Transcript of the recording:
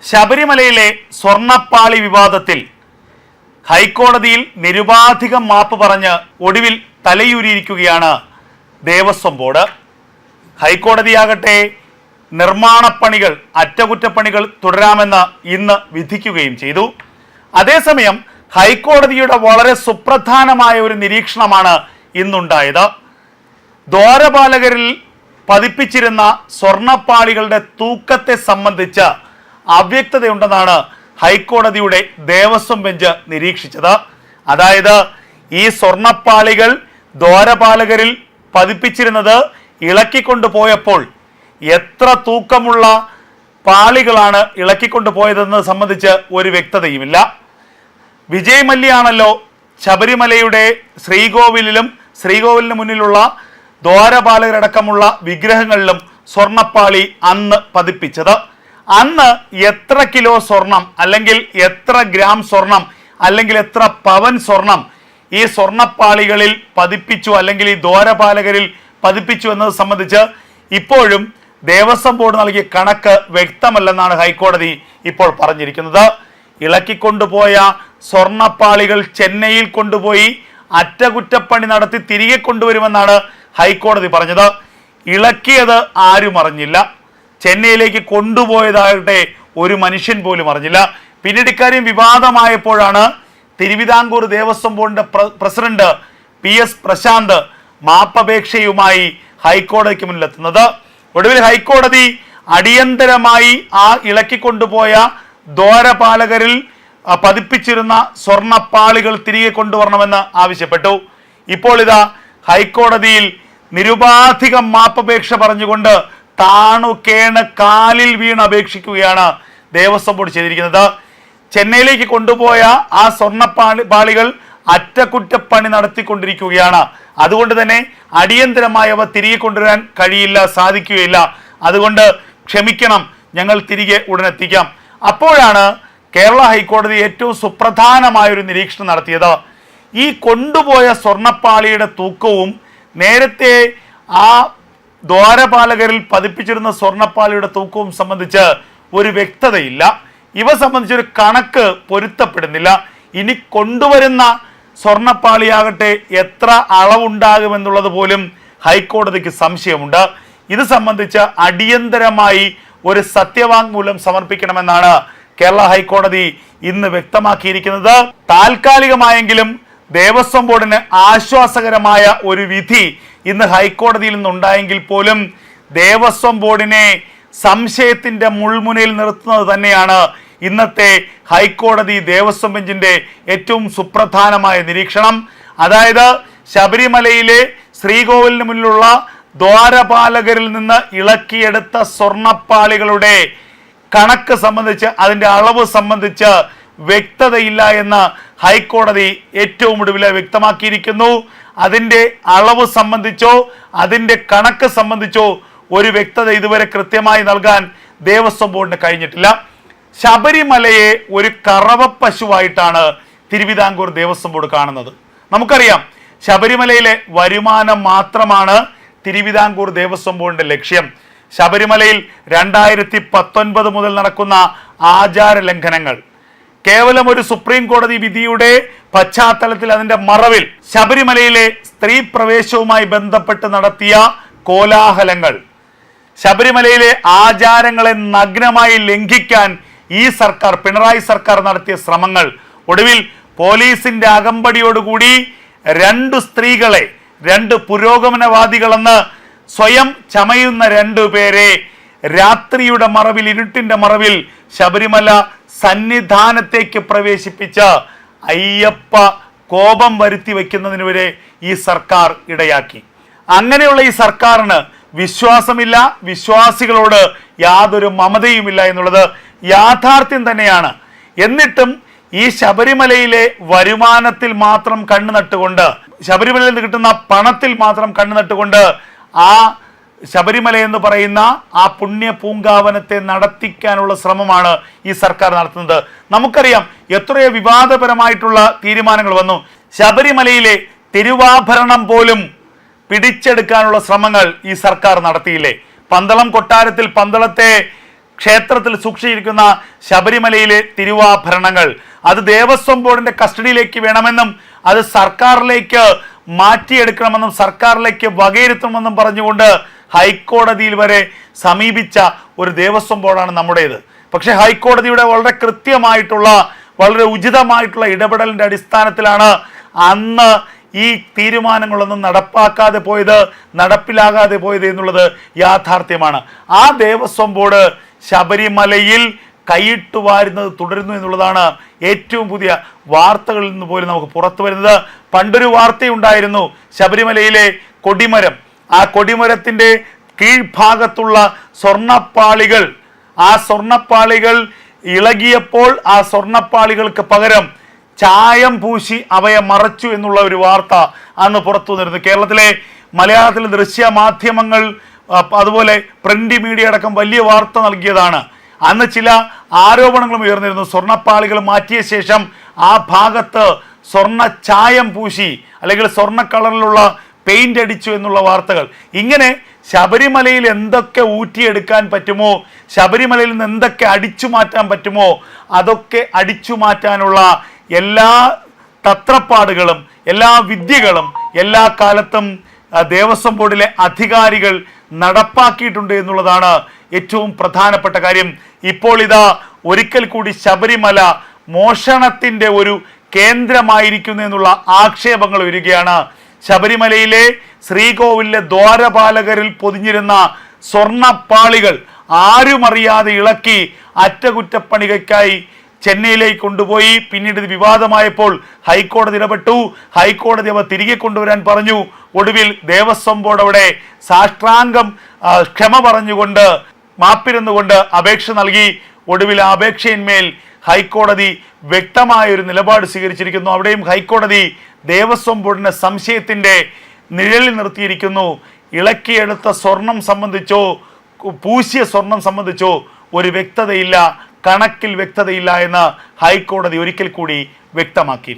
ശബരിമലയിലെ സ്വർണ്ണപ്പാളി വിവാദത്തിൽ ഹൈക്കോടതിയിൽ നിരുപാധികം മാപ്പ് പറഞ്ഞ് ഒടുവിൽ തലയൂരിയിരിക്കുകയാണ് ദേവസ്വം ബോർഡ്. ഹൈക്കോടതിയാകട്ടെ നിർമ്മാണപ്പണികൾ, അറ്റകുറ്റപ്പണികൾ തുടരാമെന്ന് ഇന്ന് വിധിക്കുകയും ചെയ്തു. അതേസമയം ഹൈക്കോടതിയുടെ വളരെ സുപ്രധാനമായ ഒരു നിരീക്ഷണമാണ് ഇന്നുണ്ടായത്. ദ്വാരപാലകരിൽ പതിപ്പിച്ചിരുന്ന സ്വർണ്ണപ്പാളികളുടെ തൂക്കത്തെ സംബന്ധിച്ച് അവ്യക്തതയുണ്ടെന്നാണ് ഹൈക്കോടതിയുടെ ദേവസ്വം ബെഞ്ച് നിരീക്ഷിച്ചത്. അതായത് ഈ സ്വർണ്ണപ്പാളികൾ ദ്വാരപാലകരിൽ പതിപ്പിച്ചിരുന്നത് ഇളക്കിക്കൊണ്ടുപോയപ്പോൾ എത്ര തൂക്കമുള്ള പാളികളാണ് ഇളക്കിക്കൊണ്ടുപോയതെന്ന് സംബന്ധിച്ച് ഒരു വ്യക്തതയുമില്ല. വിജയ് മല്യയാണല്ലോ ശബരിമലയുടെ ശ്രീകോവിലിന് മുന്നിലുള്ള ദ്വാരപാലകരടക്കമുള്ള വിഗ്രഹങ്ങളിലും സ്വർണ്ണപ്പാളി അന്ന് പതിപ്പിച്ചത്. അന്ന് എത്ര കിലോ സ്വർണം, അല്ലെങ്കിൽ എത്ര ഗ്രാം സ്വർണം, അല്ലെങ്കിൽ എത്ര പവൻ സ്വർണം ഈ സ്വർണ്ണപ്പാളികളിൽ പതിപ്പിച്ചു, അല്ലെങ്കിൽ ഈ ദ്വാരപാലകരിൽ പതിപ്പിച്ചു എന്നത് സംബന്ധിച്ച് ഇപ്പോഴും ദേവസ്വം ബോർഡ് നൽകിയ കണക്ക് വ്യക്തമല്ലെന്നാണ് ഹൈക്കോടതി ഇപ്പോൾ പറഞ്ഞിരിക്കുന്നത്. ഇളക്കിക്കൊണ്ടുപോയ സ്വർണ്ണപ്പാളികൾ ചെന്നൈയിൽ കൊണ്ടുപോയി അറ്റകുറ്റപ്പണി നടത്തി തിരികെ കൊണ്ടുവരുമെന്നാണ് ഹൈക്കോടതി പറഞ്ഞത്. ഇളക്കിയത് ആരും അറിഞ്ഞില്ല. ചെന്നൈയിലേക്ക് കൊണ്ടുപോയതാകട്ടെ ഒരു മനുഷ്യൻ പോലും അറിഞ്ഞില്ല. പിന്നീട് ഇക്കാര്യം വിവാദമായപ്പോഴാണ് തിരുവിതാംകൂർ ദേവസ്വം ബോർഡിന്റെ പ്രസിഡന്റ് PS പ്രശാന്ത് മാപ്പപേക്ഷയുമായി ഹൈക്കോടതിക്ക് മുന്നിലെത്തുന്നത്. ഒടുവിൽ ഹൈക്കോടതി അടിയന്തരമായി ആ ഇളക്കിക്കൊണ്ടുപോയ ദ്വാരപാലകരിൽ പതിപ്പിച്ചിരുന്ന സ്വർണ്ണപ്പാളികൾ തിരികെ കൊണ്ടുവരണമെന്ന് ആവശ്യപ്പെട്ടു. ഇപ്പോൾ ഇതാ ഹൈക്കോടതിയിൽ നിരുപാധികം മാപ്പപേക്ഷ പറഞ്ഞുകൊണ്ട് താണുകേണ് കാലിൽ വീണ് അപേക്ഷിക്കുകയാണ് ദേവസ്വം ബോർഡ് ചെയ്തിരിക്കുന്നത്. ചെന്നൈയിലേക്ക് കൊണ്ടുപോയ ആ സ്വർണ്ണപ്പാളികൾ അറ്റകുറ്റപ്പണി നടത്തിക്കൊണ്ടിരിക്കുകയാണ്. അതുകൊണ്ട് തന്നെ അടിയന്തരമായി അവ തിരികെ കൊണ്ടുവരാൻ കഴിയില്ല, സാധിക്കുകയില്ല. അതുകൊണ്ട് ക്ഷമിക്കണം, ഞങ്ങൾ തിരികെ ഉടനെത്തിക്കാം. അപ്പോഴാണ് കേരള ഹൈക്കോടതി ഏറ്റവും സുപ്രധാനമായൊരു നിരീക്ഷണം നടത്തിയത്. ഈ കൊണ്ടുപോയ സ്വർണ്ണപ്പാളിയുടെ തൂക്കവും നേരത്തെ ആ ദ്വാരപാലകരിൽ പതിപ്പിച്ചിരുന്ന സ്വർണ്ണപ്പാളിയുടെ തൂക്കവും സംബന്ധിച്ച് ഒരു വ്യക്തതയില്ല. ഇവ സംബന്ധിച്ചൊരു കണക്ക് പൊരുത്തപ്പെടുന്നില്ല. ഇനി കൊണ്ടുവരുന്ന സ്വർണ്ണപ്പാളിയാകട്ടെ എത്ര അളവുണ്ടാകുമെന്നുള്ളത് പോലും ഹൈക്കോടതിക്ക് സംശയമുണ്ട്. ഇത് സംബന്ധിച്ച് അടിയന്തരമായി ഒരു സത്യവാങ്മൂലം സമർപ്പിക്കണമെന്നാണ് കേരള ഹൈക്കോടതി ഇന്ന് വ്യക്തമാക്കിയിരിക്കുന്നത്. താൽക്കാലികമായെങ്കിലും ദേവസ്വം ബോർഡിന് ആശ്വാസകരമായ ഒരു വിധി ഇന്ന് ഹൈക്കോടതിയിൽ നിന്നുണ്ടായെങ്കിൽ പോലും ദേവസ്വം ബോർഡിനെ സംശയത്തിന്റെ മുൾമുനയിൽ നിർത്തുന്നത് തന്നെയാണ് ഇന്നത്തെ ഹൈക്കോടതി ദേവസ്വം ബെഞ്ചിന്റെ ഏറ്റവും സുപ്രധാനമായ നിരീക്ഷണം. അതായത് ശബരിമലയിലെ ശ്രീകോവിലിന് മുന്നിലുള്ള ദ്വാരപാലകരിൽ നിന്ന് ഇളക്കിയെടുത്ത സ്വർണ്ണപ്പാളികളുടെ കണക്ക് സംബന്ധിച്ച്, അതിന്റെ അളവ് സംബന്ധിച്ച് വ്യക്തതയില്ല എന്ന് ഹൈക്കോടതി ഏറ്റവും ഒടുവിൽ വ്യക്തമാക്കിയിരിക്കുന്നു. അതിന്റെ അളവ് സംബന്ധിച്ചോ അതിന്റെ കണക്ക് സംബന്ധിച്ചോ ഒരു വ്യക്തത ഇതുവരെ കൃത്യമായി നൽകാൻ ദേവസ്വം ബോർഡിന് കഴിഞ്ഞിട്ടില്ല. ശബരിമലയെ ഒരു കറവ പശുവായിട്ടാണ് തിരുവിതാംകൂർ ദേവസ്വം ബോർഡ് കാണുന്നത്. നമുക്കറിയാം, ശബരിമലയിലെ വരുമാനം മാത്രമാണ് തിരുവിതാംകൂർ ദേവസ്വം ബോർഡിന്റെ ലക്ഷ്യം. ശബരിമലയിൽ 2019 മുതൽ നടക്കുന്ന ആചാര ലംഘനങ്ങൾ കേവലം ഒരു സുപ്രീം കോടതി വിധിയുടെ പശ്ചാത്തലത്തിൽ, അതിന്റെ മറവിൽ ശബരിമലയിലെ സ്ത്രീ പ്രവേശവുമായി ബന്ധപ്പെട്ട് നടത്തിയ കോലാഹലങ്ങൾ, ശബരിമലയിലെ ആചാരങ്ങളെ നഗ്നമായി ലംഘിക്കാൻ ഈ സർക്കാർ, പിണറായി സർക്കാർ നടത്തിയ ശ്രമങ്ങൾ, ഒടുവിൽ പോലീസിന്റെ അകമ്പടിയോടുകൂടി 2 സ്ത്രീകളെ, 2 പുരോഗമനവാദികളെന്ന് സ്വയം ചമയുന്ന 2 പേരെ രാത്രിയുടെ മറവിൽ, ഇരുട്ടിന്റെ മറവിൽ ശബരിമല സന്നിധാനത്തേക്ക് പ്രവേശിപ്പിച്ച അയ്യപ്പ കോപം വരുത്തി വയ്ക്കുന്നതിന് വരെ ഈ സർക്കാർ ഇടയാക്കി. അങ്ങനെയുള്ള ഈ സർക്കാരിന് വിശ്വാസമില്ല, വിശ്വാസികളോട് യാതൊരു മമതയുമില്ല എന്നുള്ളത് യാഥാർത്ഥ്യം തന്നെയാണ്. എന്നിട്ടും ഈ ശബരിമലയിലെ വരുമാനത്തിൽ മാത്രം കണ്ണു നട്ടുകൊണ്ട്, ശബരിമലയിൽ നിന്ന് കിട്ടുന്ന പണത്തിൽ മാത്രം കണ്ണു നട്ടുകൊണ്ട് ആ ശബരിമല എന്ന് പറയുന്ന ആ പുണ്യ പൂങ്കാവനത്തെ നടത്തിക്കാനുള്ള ശ്രമമാണ് ഈ സർക്കാർ നടത്തുന്നത്. നമുക്കറിയാം, എത്രയോ വിവാദപരമായിട്ടുള്ള തീരുമാനങ്ങൾ വന്നു. ശബരിമലയിലെ തിരുവാഭരണം പോലും പിടിച്ചെടുക്കാനുള്ള ശ്രമങ്ങൾ ഈ സർക്കാർ നടത്തിയില്ലേ? പന്തളം കൊട്ടാരത്തിൽ പന്തളത്തെ ക്ഷേത്രത്തിൽ സൂക്ഷിച്ചിരിക്കുന്ന ശബരിമലയിലെ തിരുവാഭരണങ്ങൾ അത് ദേവസ്വം ബോർഡിന്റെ കസ്റ്റഡിയിലേക്ക് വേണമെന്നും അത് സർക്കാരിലേക്ക് മാറ്റിയെടുക്കണമെന്നും സർക്കാരിലേക്ക് വകയിരുത്തണമെന്നും പറഞ്ഞുകൊണ്ട് ഹൈക്കോടതിയിൽ വരെ സമീപിച്ച ഒരു ദേവസ്വം ബോർഡാണ് നമ്മുടേത്. പക്ഷെ ഹൈക്കോടതിയുടെ വളരെ കൃത്യമായിട്ടുള്ള വളരെ ഉചിതമായിട്ടുള്ള ഇടപെടലിന്റെ അടിസ്ഥാനത്തിലാണ് അന്ന് ഈ തീരുമാനങ്ങളൊന്നും നടപ്പിലാകാതെ പോയത് എന്നുള്ളത് യാഥാർത്ഥ്യമാണ്. ആ ദേവസ്വം ബോർഡ് ശബരിമലയിൽ കൈയിട്ട് വാരുന്നത് തുടരുന്നു എന്നുള്ളതാണ് ഏറ്റവും പുതിയ വാർത്തകളിൽ നിന്ന് പോലും നമുക്ക് പുറത്തു വരുന്നത്. പണ്ടൊരു വാർത്തയുണ്ടായിരുന്നു, ശബരിമലയിലെ കൊടിമരം, ആ കൊടിമരത്തിന്റെ കീഴ്ഭാഗത്തുള്ള സ്വർണപ്പാളികൾ, ആ സ്വർണപ്പാളികൾ ഇളകിയപ്പോൾ ആ സ്വർണപ്പാളികൾക്ക് പകരം ചായം പൂശി അവയെ മറച്ചു എന്നുള്ള ഒരു വാർത്ത അന്ന് പുറത്തു വന്നിരുന്നു. കേരളത്തിലെ മലയാളത്തിലെ ദൃശ്യ മാധ്യമങ്ങൾ അതുപോലെ പ്രിന്റ് മീഡിയ അടക്കം വലിയ വാർത്ത നൽകിയതാണ്. അന്ന് ചില ആരോപണങ്ങളും ഉയർന്നിരുന്നു. സ്വർണപ്പാളികൾ മാറ്റിയ ശേഷം ആ ഭാഗത്ത് സ്വർണ്ണ ചായം പൂശി അല്ലെങ്കിൽ സ്വർണ്ണ കളറിലുള്ള പെയിന്റ് അടിച്ചു എന്നുള്ള വാർത്തകൾ. ഇങ്ങനെ ശബരിമലയിൽ എന്തൊക്കെ ഊറ്റിയെടുക്കാൻ പറ്റുമോ, ശബരിമലയിൽ നിന്ന് എന്തൊക്കെ അടിച്ചു മാറ്റാൻ പറ്റുമോ അതൊക്കെ അടിച്ചു മാറ്റാനുള്ള എല്ലാ തത്രപ്പാടുകളും എല്ലാ വിദ്യകളും എല്ലാ കാലത്തും ദേവസ്വം ബോർഡിലെ അധികാരികൾ നടപ്പാക്കിയിട്ടുണ്ട് എന്നുള്ളതാണ് ഏറ്റവും പ്രധാനപ്പെട്ട കാര്യം. ഇപ്പോൾ ഇതാ ഒരിക്കൽ കൂടി ശബരിമല മോഷണത്തിന്റെ ഒരു കേന്ദ്രമായിരിക്കുന്നു എന്നുള്ള ആക്ഷേപങ്ങൾ വരികയാണ്. ശബരിമലയിലെ ശ്രീകോവിലിലെ ദ്വാരപാലകരിൽ പൊതിഞ്ഞിരുന്ന സ്വർണപ്പാളികൾ ആരുമറിയാതെ ഇളക്കി അറ്റകുറ്റപ്പണികൾക്കായി ചെന്നൈയിലേക്ക് കൊണ്ടുപോയി. പിന്നീട് ഇത് വിവാദമായപ്പോൾ ഹൈക്കോടതി ഇടപെട്ടു. ഹൈക്കോടതി അവ തിരികെ കൊണ്ടുവരാൻ പറഞ്ഞു. ഒടുവിൽ ദേവസ്വം ബോർഡ് അവിടെ സാഷ്ടാംഗം ക്ഷമ പറഞ്ഞുകൊണ്ട് മാപ്പിരുന്നുകൊണ്ട് അപേക്ഷ നൽകി. ഒടുവിൽ ആ അപേക്ഷയിന്മേൽ ഹൈക്കോടതി വ്യക്തമായൊരു നിലപാട് സ്വീകരിച്ചിരിക്കുന്നു. അവിടെയും ഹൈക്കോടതി ദേവസ്വം ബോർഡിനെ സംശയത്തിന്റെ നിഴലിൽ നിർത്തിയിരിക്കുന്നു. ഇളക്കിയെടുത്ത സ്വർണം സംബന്ധിച്ചോ പൂശിയ സ്വർണം സംബന്ധിച്ചോ ഒരു വ്യക്തതയില്ല, കണക്കിൽ വ്യക്തതയില്ല എന്ന് ഹൈക്കോടതി ഒരിക്കൽ കൂടി വ്യക്തമാക്കി.